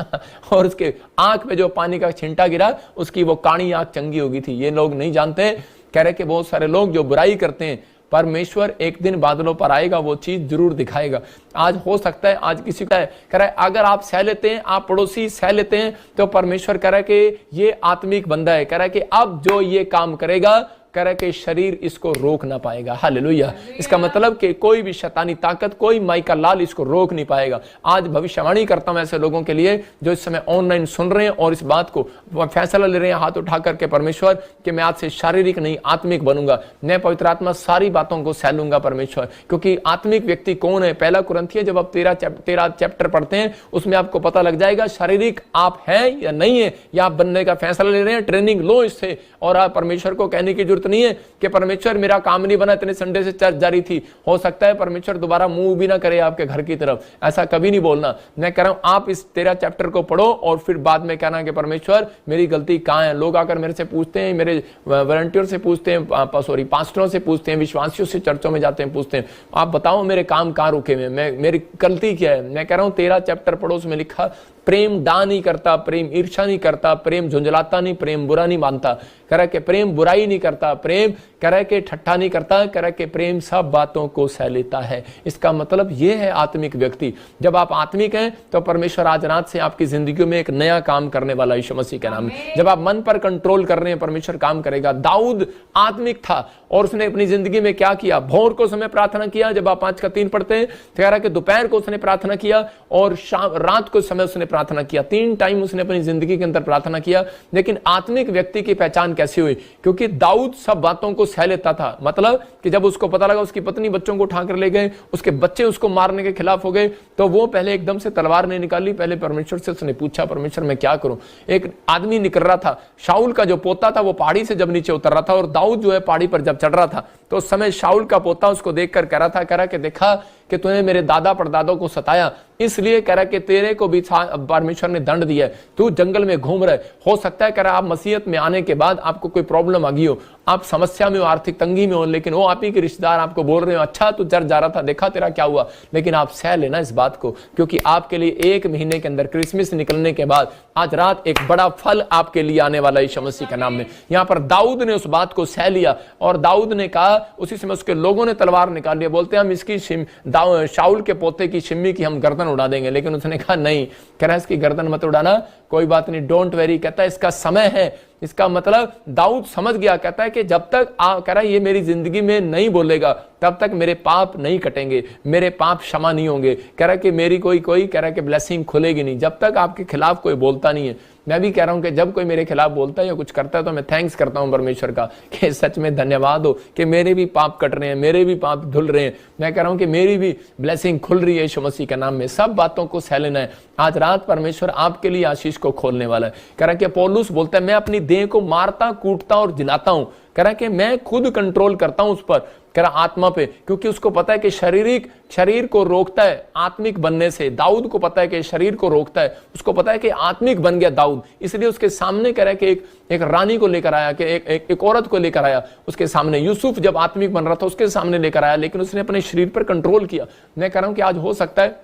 Speaker 1: और उसके आंख पे जो पानी का छिंटा गिरा उसकी वो काणी आंख चंगी हो गई थी। ये लोग नहीं जानते। कह रहे कि बहुत सारे लोग जो बुराई करते हैं, परमेश्वर एक दिन बादलों पर आएगा, वो चीज जरूर दिखाएगा। आज हो सकता है आज किसी का कह रहा है अगर आप सह लेते हैं, आप पड़ोसी सह लेते हैं, तो परमेश्वर कह रहा है कि ये आत्मिक बंदा है। कह रहा है कि अब जो ये काम करेगा, कह रहा है कि शरीर इसको रोक ना पाएगा। हालेलुया। इसका मतलब कि कोई भी शैतानी ताकत, कोई माई का लाल इसको रोक नहीं पाएगा। आज भविष्यवाणी करता हूं ऐसे लोगों के लिए जो इस समय ऑनलाइन सुन रहे हैं और इस बात को फैसला ले रहे हैं हाथ उठा करके परमेश्वर कि मैं आज से शारीरिक नहीं आत्मिक बनूंगा। मैं पवित्र आत्मा सारी बातों को सह लूंगा परमेश्वर, क्योंकि आत्मिक व्यक्ति कौन है। पहला कुरिन्थियों जब आप 13 चैप्टर पढ़ते हैं उसमें आपको पता लग जाएगा शारीरिक आप हैं या नहीं है, या आप बनने का फैसला ले रहे हैं। ट्रेनिंग लो इससे, और आप परमेश्वर को कहने की जरूरत नहीं है कि परमेश्वर मेरा काम नहीं बना, इतने संडे से चर्च जारी थी। हो सकता है परमेश्वर दोबारा मुंह भी ना करे आपके घर की तरफ, ऐसा कभी नहीं बोलना। मैं कह रहा हूं आप इस 13 चैप्टर को पढ़ो और फिर बाद में कहना कि परमेश्वर मेरी गलती कहां है। लोग आकर मेरे से पूछते हैं, मेरे वॉलंटियर से पूछते हैं, सॉरी पास्टरों से पूछते हैं, विश्वासियों से चर्चों में जाते हैं, पूछते हैं आप बताओ मेरे काम कहां रुके हुए, मेरी गलती क्या है। मैं कह रहा हूं 13 चैप्टर पढ़ो, उसमें लिखा प्रेम डा नहीं करता, प्रेम ईर्ष्या नहीं करता, प्रेम झुंझलाता नहीं, प्रेम बुरा नहीं मानता। कह रहा कि प्रेम बुराई नहीं करता, प्रेम कह रहा कि ठट्ठा नहीं करता, कह रहा कि प्रेम सब बातों को सह लेता है। इसका मतलब यह है आत्मिक व्यक्ति। जब आप आत्मिक हैं तो परमेश्वर आज रात से आपकी जिंदगी में एक नया काम करने वाला यीशु मसीह के नाम में। जब आप मन पर कंट्रोल कर रहे हैं परमेश्वर काम करेगा। दाऊद आत्मिक था और उसने अपनी जिंदगी में क्या किया, भोर को समय प्रार्थना किया। जब आप 5 का 3 पढ़ते हैं तो कह रहा कि दोपहर को उसने प्रार्थना किया और रात को समय उसने प्रार्थना किया। 3 टाइम उसने अपनी जिंदगी के अंदर प्रार्थना किया। लेकिन आत्मिक व्यक्ति की पहचान कैसे हुई, क्योंकि दाऊद सब बातों को सह लेता था। मतलब कि जब उसको पता लगा उसकी पत्नी बच्चों को उठाकर ले गए, उसके बच्चे उसको मारने के खिलाफ हो गए, तो वो पहले एकदम से तलवार नहीं निकाली, पहले परमेश्वर से उसने पूछा परमेश्वर मैं क्या करूं। एक आदमी निकल रहा था, शाऊल का जो पोता था वो पहाड़ी से जब नीचे उतर रहा था और दाऊद जो है पहाड़ी पर जब चढ़ रहा था, तो उस समय शाऊल का पोता उसको देखकर कह रहा कि देखा कि तूने मेरे दादा परदादों को सताया, इसलिए कह रहा कि तेरे को भी परमेश्वर ने दंड दिया है, तू जंगल में घूम रहा है। हो सकता है कह रहा आप मसीहत में आने के बाद आपको कोई प्रॉब्लम आ गई हो, आप समस्या में हो, आर्थिक तंगी में हो, लेकिन वो आप ही के रिश्तेदार आपको बोल रहे हो अच्छा तू चर्च जा रहा था, देखा तेरा क्या हुआ। लेकिन आप सह लेना इस बात को, क्योंकि आपके लिए 1 महीने के अंदर क्रिसमस निकलने के बाद आज रात एक बड़ा फल आपके लिए आने वाला है यीशु मसीह के नाम में। यहाँ पर दाऊद ने उस बात को सह लिया और दाऊद ने कहा, उसी समय उसके लोगों ने तलवार निकाल लिया, बोलते हम इसकी शाऊल के पोते की शिम्मी की हम गर्दन उड़ा देंगे। लेकिन उसने कहा नहीं, कह रहा है इसकी गर्दन मत उड़ाना, कोई बात नहीं, डोंट वेरी, कहता है इसका समय है। इसका मतलब दाऊद समझ गया, कहता है कि जब तक कह रहा है ये मेरी जिंदगी में नहीं बोलेगा तब तक मेरे पाप नहीं कटेंगे, मेरे पाप क्षमा नहीं होंगे। कह रहा है कि मेरी कोई कह रहा है कि ब्लेसिंग खुलेगी नहीं जब तक आपके खिलाफ कोई बोलता नहीं है। मैं भी कह रहा हूं कि जब कोई मेरे खिलाफ बोलता है या कुछ करता है तो मैं थैंक्स करता हूं परमेश्वर का कि सच में धन्यवाद हो कि मेरे भी पाप कट रहे हैं, मेरे भी पाप धुल रहे हैं। मैं कह रहा हूं कि मेरी भी ब्लेसिंग खुल रही है यीशु मसीह के नाम में। सब बातों को सह लेना है। आज रात परमेश्वर आपके लिए आशीष को खोलने वाला है। कह रहा है कि पौलुस बोलता है मैं अपनी देह को मारता, कूटता और जिलाता हूं। कह रहा है कि मैं खुद कंट्रोल करता हूं उस पर, कह रहा आत्मा पे, क्योंकि उसको पता है कि शरीर को रोकता है आत्मिक बनने से। दाऊद को पता है कि शरीर को रोकता है, उसको पता है कि आत्मिक बन गया दाऊद, इसलिए उसके सामने कह रहा है कि एक रानी को लेकर आया, कि एक औरत को लेकर आया उसके सामने। यूसुफ जब आत्मिक बन रहा था उसके सामने लेकर आया, लेकिन उसने अपने शरीर पर कंट्रोल किया। मैं कह रहा हूं कि आज हो सकता है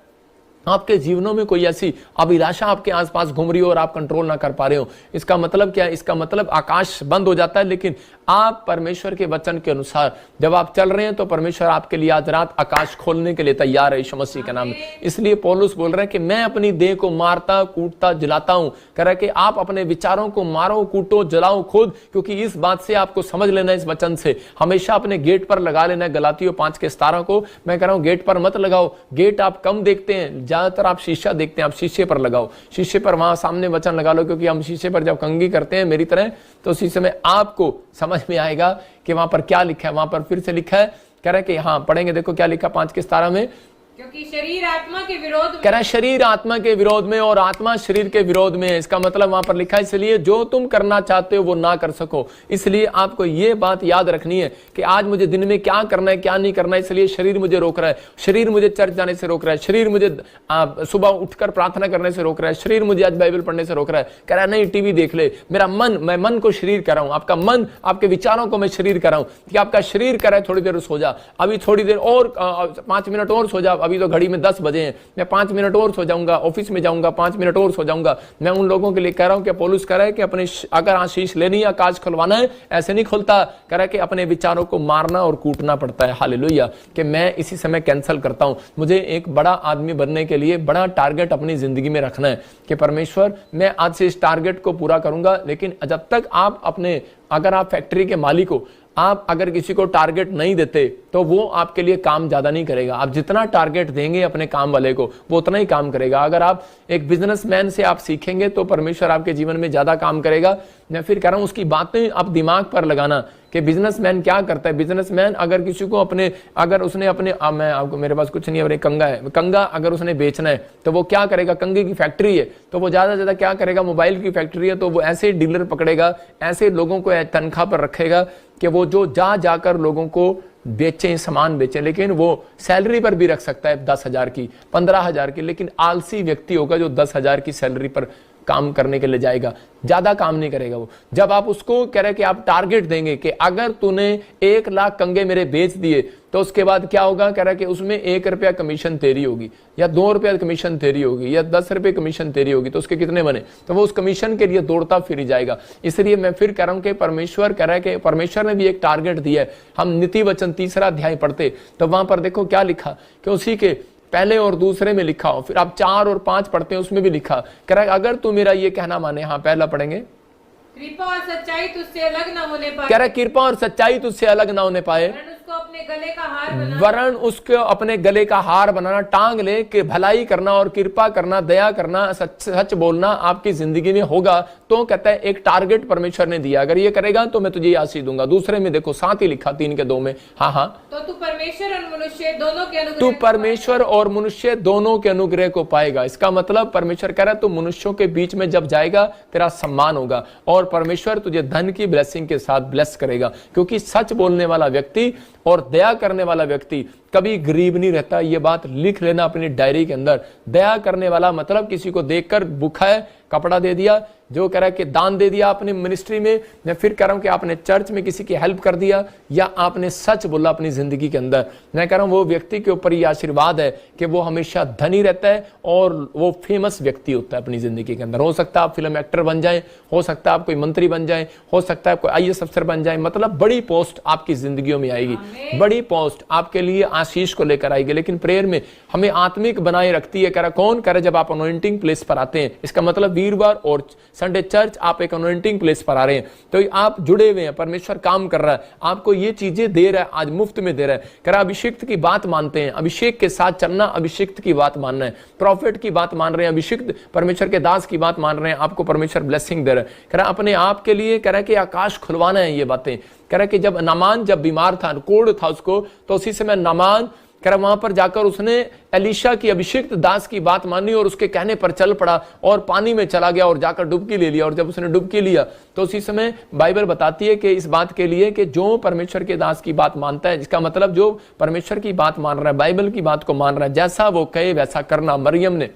Speaker 1: आपके जीवनों में कोई ऐसी अभिलाषा आपके आसपास घूम रही हो और आप कंट्रोल ना कर पा रहे हो। इसका मतलब क्या है? इसका मतलब आकाश बंद हो जाता है, लेकिन आप परमेश्वर के वचन के अनुसार जब आप चल रहे हैं तो परमेश्वर आपके लिए आज रात आकाश खोलने के लिए तैयार है यीशु मसीह के नाम में। इसलिए पौलुस बोल रहा है कि मैं अपनी देह को मारता कूटता जलाता हूं। कह रहा है कि आप अपने विचारों को मारो कूटो जलाओ खुद, क्योंकि इस बात से आपको समझ लेना इस वचन से हमेशा अपने गेट पर लगा लेना है। गलातियों 5:17 को मैं कह रहा हूं गेट पर मत लगाओ। गेट आप कम देखते हैं, ज्यादातर आप शीशा देखते हैं, आप शीशे पर लगाओ। शीशे पर वहां सामने वचन लगा लो, क्योंकि हम शीशे पर जब कंघी करते हैं मेरी तरह तो उसी समय आपको समझ में आएगा कि वहां पर क्या लिखा है। वहां पर फिर से लिखा है, कह रहा है कि हाँ पढ़ेंगे, देखो क्या लिखा 5:17 में,
Speaker 2: क्योंकि शरीर आत्मा के विरोध में,
Speaker 1: कह रहा है शरीर आत्मा के विरोध में और आत्मा शरीर के विरोध में है। इसका मतलब वहां पर लिखा है इसलिए जो तुम करना चाहते हो वो ना कर सको। इसलिए आपको ये बात याद रखनी है कि आज मुझे दिन में क्या करना है क्या नहीं करना है। इसलिए शरीर मुझे रोक रहा है, शरीर मुझे चर्च जाने से रोक रहा है, शरीर मुझे सुबह उठकर प्रार्थना करने से रोक रहा है, शरीर मुझे आज बाइबल पढ़ने से रोक रहा है। कह रहा है नहीं टीवी देख ले, मेरा मन, मैं मन को शरीर कर रहा हूं, आपका मन आपके विचारों को मैं शरीर कर रहा हूं कि आपका शरीर कर रहा है थोड़ी देर सो जा, अभी थोड़ी देर और 5 मिनट और सो जा, अभी तो घड़ी में 10 बजे हैं, मैं 5 मिनट और सो जाऊंगा, ऑफिस में जाऊंगा 5 मिनट और सो जाऊंगा। मैं उन लोगों के लिए कह रहा हूं कि पौलुस कह रहा है कि अपने अगर आशीष लेनी है आकाश खुलवाना है ऐसे नहीं खुलता। कह रहा है कि अपने विचारों को मारना और कूटना पड़ता है। हालेलुया। कि मैं इसी समय कैंसिल करता हूं। मुझे एक बड़ा आदमी बनने के लिए बड़ा टारगेट अपनी जिंदगी में रखना है कि परमेश्वर मैं आज से इस टारगेट को पूरा करूंगा। लेकिन जब तक आप अपने, अगर आप फैक्ट्री के मालिक हो, आप अगर किसी को टारगेट नहीं देते तो वो आपके लिए काम ज्यादा नहीं करेगा। आप जितना टारगेट देंगे अपने काम वाले को वो उतना ही काम करेगा। अगर आप एक बिजनेसमैन से आप सीखेंगे तो परमेश्वर आपके जीवन में ज्यादा काम करेगा। मैं फिर कह रहा हूं उसकी बातें आप दिमाग पर लगाना कि बिजनेसमैन क्या करता है। बिजनेसमैन अगर किसी को अपने, अगर उसने अपने, मैं आपको, मेरे पास कुछ नहीं है, कंगा है, कंगा अगर उसने बेचना है तो वो क्या करेगा, कंगे की फैक्ट्री है तो वो ज्यादा से ज्यादा क्या करेगा, मोबाइल की फैक्ट्री है तो वो ऐसे डीलर पकड़ेगा, ऐसे लोगों को तनख्वाह पर रखेगा कि वो जो जाकर लोगों को बेचें, सामान बेचें। लेकिन वो सैलरी पर भी रख सकता है 10,000 की, 15,000 की, लेकिन आलसी व्यक्ति होगा जो 10,000 की सैलरी पर काम करने के लिए जाएगा, ज्यादा काम नहीं करेगा वो। जब आप उसको कह रहे कि आप टारगेट देंगे कि अगर तूने 1 लाख कंगे मेरे बेच दिए तो उसके बाद क्या होगा, कह रहा है कि उसमें 1 रुपया कमीशन तेरी होगी या 2 रुपया कमीशन तेरी होगी या 10 रुपये कमीशन तेरी होगी, तो उसके कितने बने, तो वो उस कमीशन के लिए दौड़ता फिर जाएगा। इसलिए मैं फिर कह रहा हूं कि परमेश्वर कह रहा है कि परमेश्वर ने भी एक टारगेट दिया है। हम नीति वचन 3 अध्याय पढ़ते तो वहां पर देखो क्या लिखा कि उसी के पहले और दूसरे में लिखा हो, फिर आप 4 और 5 पढ़ते हैं उसमें भी लिखा, कह रहा है अगर तू मेरा ये कहना माने। हाँ पहला पढ़ेंगे,
Speaker 2: कृपा और सच्चाई तुझसे अलग न होने पाए,
Speaker 1: कह रहा है कृपा और सच्चाई तुझसे अलग ना होने पाए,
Speaker 2: वरन उसको अपने गले का हार बनाना,
Speaker 1: टांग ले कि भलाई करना और कृपा करना, दया करना, सच बोलना आपकी जिंदगी में होगा। तो कहता है एक टारगेट परमेश्वर ने दिया, अगर ये करेगा तो मैं तुझे आशीष दूंगा। दूसरे में देखो साथ ही लिखा 3 के 2 में, हाँ
Speaker 2: तो तू परमेश्वर और मनुष्य दोनों के अनुग्रह,
Speaker 1: तू परमेश्वर और मनुष्य दोनों के अनुग्रह को पाएगा। इसका मतलब परमेश्वर कह रहा है तू मनुष्यों के बीच में जब जाएगा तेरा सम्मान होगा और परमेश्वर तुझे धन की ब्लेसिंग के साथ ब्लेस करेगा। क्योंकि सच बोलने वाला व्यक्ति और दया करने वाला व्यक्ति कभी गरीब नहीं रहता। ये बात लिख लेना अपनी डायरी के अंदर। दया करने वाला मतलब किसी को देखकर भूखा है कपड़ा दे दिया, जो कह रहा है कि दान दे दिया अपनी मिनिस्ट्री में। मैं फिर कह रहा हूं कि आपने चर्च में किसी की हेल्प कर दिया या आपने सच बोला अपनी जिंदगी के अंदर। मैं कह रहा हूं वो व्यक्ति के ऊपर ये आशीर्वाद है कि वो हमेशा धनी रहता है और वो फेमस व्यक्ति होता है अपनी जिंदगी के अंदर। हो सकता है आप फिल्म एक्टर बन जाए, हो सकता है आप कोई मंत्री बन जाए, हो सकता है कोई IAS अफसर बन जाए, मतलब बड़ी पोस्ट आपकी जिंदगियों में आएगी, बड़ी पोस्ट आपके लिए आशीष को लेकर आएगी। लेकिन प्रेयर में हमें आत्मिक बनाए रखती है। कह रहा कौन, कह रहा जब आप अनॉइंटिंग प्लेस पर आते हैं, इसका मतलब वीरवार और संडे चर्च आप एक अनॉइंटिंग प्लेस पर आ रहे हैं तो आप जुड़े हुए हैं, परमेश्वर काम कर रहा है, आपको ये चीजें दे रहा है, आज मुफ्त में दे रहा है। कह रहा अभिषिक्त की बात मानते हैं, अभिषेक के साथ चलना, अभिषिक्त की बात मानना है, प्रॉफिट की बात मान रहे हैं, अभिषिक्त परमेश्वर के दास की बात मान रहे हैं, आपको परमेश्वर ब्लेसिंग दे रहा है। कह रहा अपने आप के लिए कह रहा है कि आकाश खुलवाना है ये बातें। कह रहा कि जब नामान जब बीमार था, कोढ़ था उसको, तो उसी समय नामान कह रहा वहां पर जाकर उसने एलीशा की अभिषिक्त दास की बात मानी और उसके कहने पर चल पड़ा और पानी में चला गया और जाकर डुबकी ले लिया। और जब उसने डुबकी लिया तो उसी समय बाइबल बताती है कि इस बात के लिए कि जो परमेश्वर के दास की बात मानता है, इसका मतलब जो परमेश्वर की बात मान रहा है, बाइबल की बात को मान रहा है, जैसा वो कहे वैसा करना। मरियम ने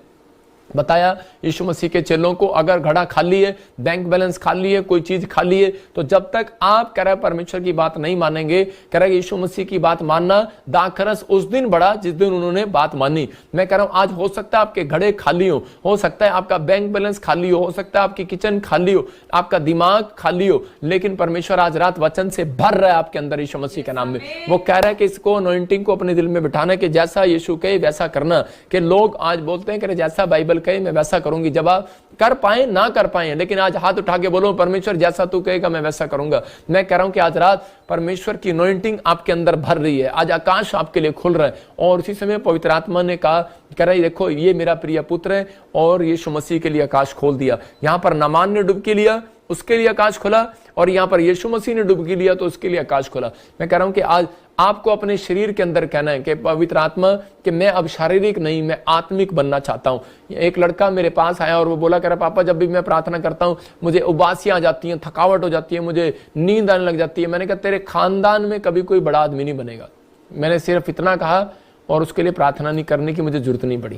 Speaker 1: बताया यीशु मसीह के चेलों को, अगर घड़ा खाली है, बैंक बैलेंस खाली है, कोई चीज खाली है, तो जब तक आप कह रहे परमेश्वर की बात नहीं मानेंगे, कह रहे यीशु मसीह की बात मानना दाखरस उस दिन बढ़ा जिस दिन उन्होंने बात मानी। मैं कह रहा हूं आज हो सकता है आपके घड़े खाली हो सकता है आपका बैंक बैलेंस खाली हो सकता है आपकी किचन खाली हो, आपका दिमाग खाली हो, लेकिन परमेश्वर आज रात वचन से भर रहा है आपके अंदर यीशु मसीह के नाम में। वो कह रहा है कि इसको अनॉइंटिंग को अपने दिल में बिठाना कि जैसा यीशु कहे वैसा करना। कि लोग आज बोलते हैं कि जैसा बाइबल कहे मैं वैसा करूंगी, जब आप कर पाए ना कर पाए, लेकिन आज हाथ उठा के बोलो परमेश्वर जैसा तू कहेगा मैं वैसा करूंगा। मैं कह रहा हूं कि आज रात परमेश्वर की अनॉइंटिंग आपके अंदर भर रही है, आज आकाश आपके लिए खुल रहा है। और उसी समय पवित्र आत्मा ने कहा, कह रहा है देखो ये मेरा प्रिय पुत्र है, और यीशु मसीह के लिए आकाश खोल दिया। यहां पर नामान ने डुबकी लिया, उसके लिए आकाश खुला, और यहां पर यीशु मसीह ने डुबकी लिया तो उसके लिए आकाश खुला। मैं कह रहा हूं कि आज आपको अपने शरीर के अंदर कहना है कि पवित्र आत्मा कि मैं अब शारीरिक नहीं, मैं आत्मिक बनना चाहता हूं। एक लड़का मेरे पास आया और वो बोला, कह रहा पापा जब भी मैं प्रार्थना करता हूं मुझे उबासियां आ जाती हैं, थकावट हो जाती है, मुझे नींद आने लग जाती है। मैंने कहा तेरे खानदान में कभी कोई बड़ा आदमी नहीं बनेगा। मैंने सिर्फ इतना कहा और उसके लिए प्रार्थना नहीं करने की मुझे जरूरत नहीं पड़ी।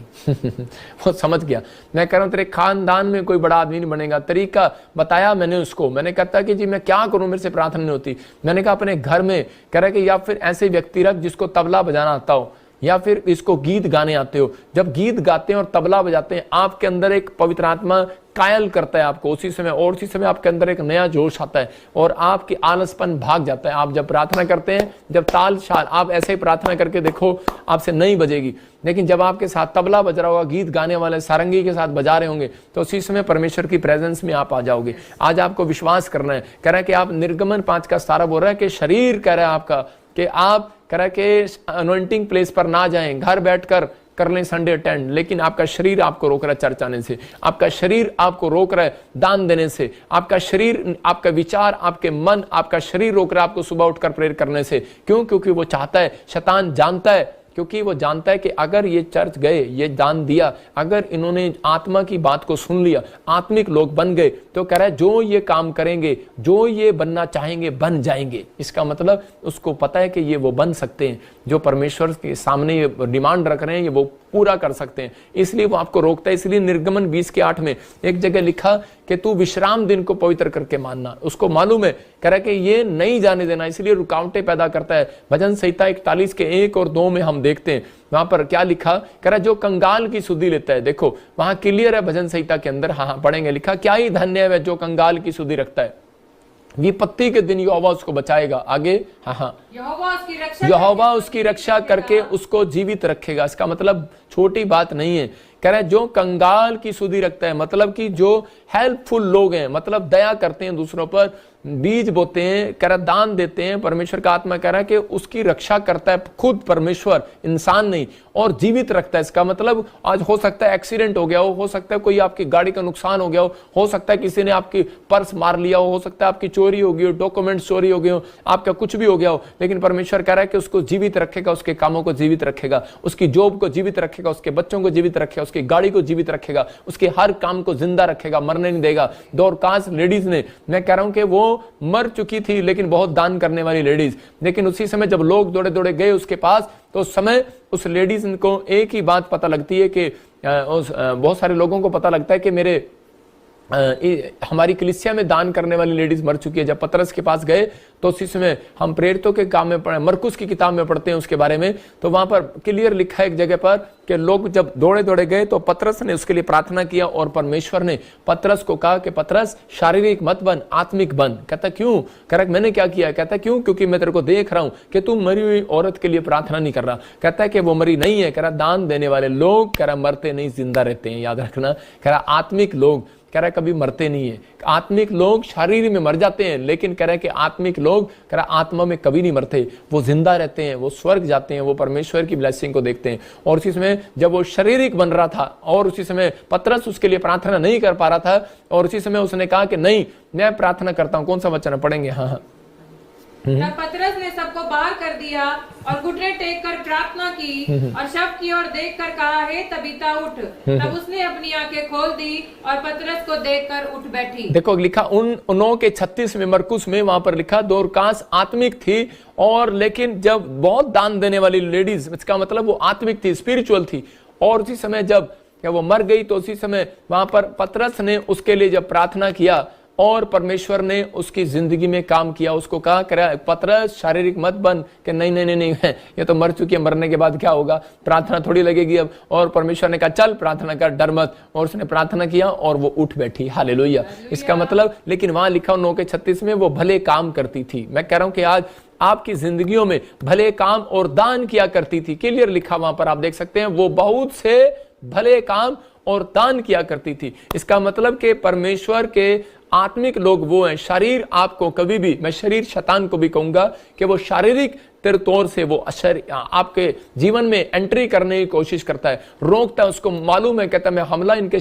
Speaker 1: वो समझ गया। मैं कह रहा हूं तेरे खानदान में कोई बड़ा आदमी नहीं बनेगा। तरीका बताया मैंने उसको, मैंने कहता कि जी मैं क्या करूं, मेरे से प्रार्थना नहीं होती। मैंने कहा अपने घर में कह रहा कि या फिर ऐसे व्यक्ति रख जिसको तबला बजाना आता हो, या फिर इसको गीत गाने आते हो। जब गीत गाते हैं और तबला बजाते हैं आपके अंदर एक पवित्र आत्मा कायल करता है आपको उसी समय, और उसी समय आपके अंदर एक नया जोश आता है और आपकी आलसपन भाग जाता है। आप जब प्रार्थना करते हैं, जब ताल शाल, आप ऐसे ही प्रार्थना करके देखो आपसे नहीं बजेगी, लेकिन जब आपके साथ तबला बज रहा होगा, गीत गाने वाले सारंगी के साथ बजा रहे होंगे, तो उसी समय परमेश्वर की प्रेजेंस में आप आ जाओगे। आज आपको विश्वास करना है। कह रहा है कि आप निर्गमन 5:17 बोल रहा है कि शरीर कह रहा है आपका कि आप कह रहा है कि अनॉइंटिंग प्लेस पर ना जाएं, घर बैठकर कर लें संडे अटेंड, लेकिन आपका शरीर आपको रोक रहा है चर्च आने से, आपका शरीर आपको रोक रहा है दान देने से, आपका शरीर, आपका विचार, आपके मन, आपका शरीर रोक रहा है आपको सुबह उठकर प्रेयर करने से। क्यों? क्योंकि वो चाहता है, शैतान जानता है, क्योंकि वो जानता है कि अगर ये चर्च गए, ये दान दिया, अगर इन्होंने आत्मा की बात को सुन लिया, आत्मिक लोग बन गए, तो कह रहा है जो ये काम करेंगे, जो ये बनना चाहेंगे बन जाएंगे। इसका मतलब उसको पता है कि ये वो बन सकते हैं, जो परमेश्वर के सामने ये डिमांड रख रहे हैं ये वो पूरा कर सकते हैं, इसलिए वो आपको रोकता है। इसलिए निर्गमन 20:8 में एक जगह लिखा कि तू विश्राम दिन को पवित्र करके मानना। उसको मालूम है, कह रहा है कि ये नहीं जाने देना, इसलिए रुकावटें पैदा करता है। भजन संहिता 41 के 1 और 2 में हम देखते हैं, वहां पर क्या लिखा, कह रहा जो कंगाल की सुधि लेता है। देखो वहां क्लियर है भजन संहिता के अंदर, हाँ पढ़ेंगे, लिखा क्या ही धन्य है जो कंगाल की सुधि रखता है, विपत्ति के दिन यहोवा उसको बचाएगा। आगे हाँ यहोवा उसकी रक्षा करके उसको जीवित रखेगा। इसका मतलब छोटी बात नहीं है। कह रहे जो कंगाल की सुधि रखता है, मतलब कि जो हेल्पफुल लोग हैं, मतलब दया करते हैं दूसरों पर, बीज बोते हैं, कह रहा दान देते हैं, परमेश्वर का आत्मा कह रहा है कि उसकी रक्षा करता है खुद परमेश्वर, इंसान नहीं, और जीवित रखता है। इसका मतलब आज हो सकता है एक्सीडेंट हो गया हो सकता है कोई आपकी गाड़ी का नुकसान हो गया हो सकता है किसी ने आपकी पर्स मार लिया हो सकता है आपकी चोरी हो गई हो, डॉक्यूमेंट्स चोरी हो गए हो, आपका कुछ भी हो गया हो, लेकिन परमेश्वर कह रहा है कि उसको जीवित रखेगा, उसके कामों को जीवित रखेगा, उसकी जॉब को जीवित रखेगा, उसके बच्चों को जीवित रखेगा, उसकी गाड़ी को जीवित रखेगा, उसके हर काम को जिंदा रखेगा, मरने नहीं देगा। दोरकास लेडीज ने, मैं कह रहा हूं कि वो मर चुकी थी लेकिन बहुत दान करने वाली लेडीज, लेकिन उसी समय जब लोग दौड़े दौड़े गए उसके पास, तो उस समय उस लेडीज को एक ही बात पता लगती है कि बहुत सारे लोगों को पता लगता है कि मेरे हमारी कलीसिया में दान करने वाली लेडीज मर चुकी है। जब पतरस के पास गए तो उसी समय हम प्रेरितों के काम में पढ़े, मरकुस की किताब में पढ़ते हैं उसके बारे में, तो वहां पर क्लियर लिखा है एक जगह पर कि लोग जब दौड़े दौड़े गए तो पतरस ने उसके लिए प्रार्थना किया और परमेश्वर ने पतरस को कहा कि पतरस शारीरिक मत बन, आत्मिक बन। कहता क्यों? कह रहा मैंने क्या किया? कहता क्यों? क्योंकि मैं तेरे को देख रहा हूं कि तू मरी हुई औरत के लिए प्रार्थना नहीं कर रहा। कहता है कि वो मरी नहीं है, कह रहा दान देने वाले लोग कह रहा मरते नहीं जिंदा रहते हैं, याद रखना। कह रहा आत्मिक लोग कह रहा है कभी मरते नहीं है। आत्मिक लोग शरीर में मर जाते हैं, लेकिन कह रहा है कि आत्मिक लोग कह रहा आत्मा में कभी नहीं मरते, वो जिंदा रहते हैं, वो स्वर्ग जाते हैं, वो परमेश्वर की ब्लेसिंग को देखते हैं। और उसी समय जब वो शारीरिक बन रहा था और उसी समय पतरस उसके लिए प्रार्थना नहीं कर पा रहा था, और उसी समय उसने कहा कि नहीं मैं प्रार्थना करता हूं। कौन सा वचन पढ़ेंगे? हाँ
Speaker 2: तब पतरस ने सबको बाहर कर दिया और घुटने टेक कर प्रार्थना की और शव की ओर देख कर कहा, हे तबीता उठ। तब उसने अपनी आंखें खोल दी और पतरस को देखकर उठ बैठी।
Speaker 1: देखो लिखा उन 9 के 36 में, मरकुस में, वहां पर लिखा दोरकास आत्मिक थी, और लेकिन जब बहुत दान देने वाली लेडीज, इसका मतलब वो आत्मिक थी, स्पिरिचुअल थी, और उसी समय जब कि वो मर गई, तो उसी समय वहां पर पतरस ने उसके लिए जब प्रार्थना किया और परमेश्वर ने उसकी जिंदगी में काम किया, उसको कहा करा पतरस शारीरिक मत बन कि नहीं नहीं नहीं नहीं ये तो मर चुकी है, मरने के बाद क्या होगा, प्रार्थना थोड़ी लगेगी अब। और परमेश्वर ने कहा चल प्रार्थना कर, डर मत। और उसने प्रार्थना किया और वो उठ बैठी। हालेलुया। इसका मतलब, लेकिन वहां लिखा 9:36 में वो भले काम करती थी। मैं कह रहा हूं कि आज आपकी जिंदगियों में भले काम और दान किया करती थी। क्लियर लिखा वहां पर, आप देख सकते हैं, वो बहुत से भले काम और दान किया करती थी। इसका मतलब कि परमेश्वर के आत्मिक लोग वो हैं। शरीर आपको कभी भी, मैं शरीर शैतान को भी कहूंगा कि वो शारीरिक तौर से वो आपके जीवन में एंट्री करने की कोशिश करता है, रोकता है, उसको मालूम है, कहता है मैं हमला इनके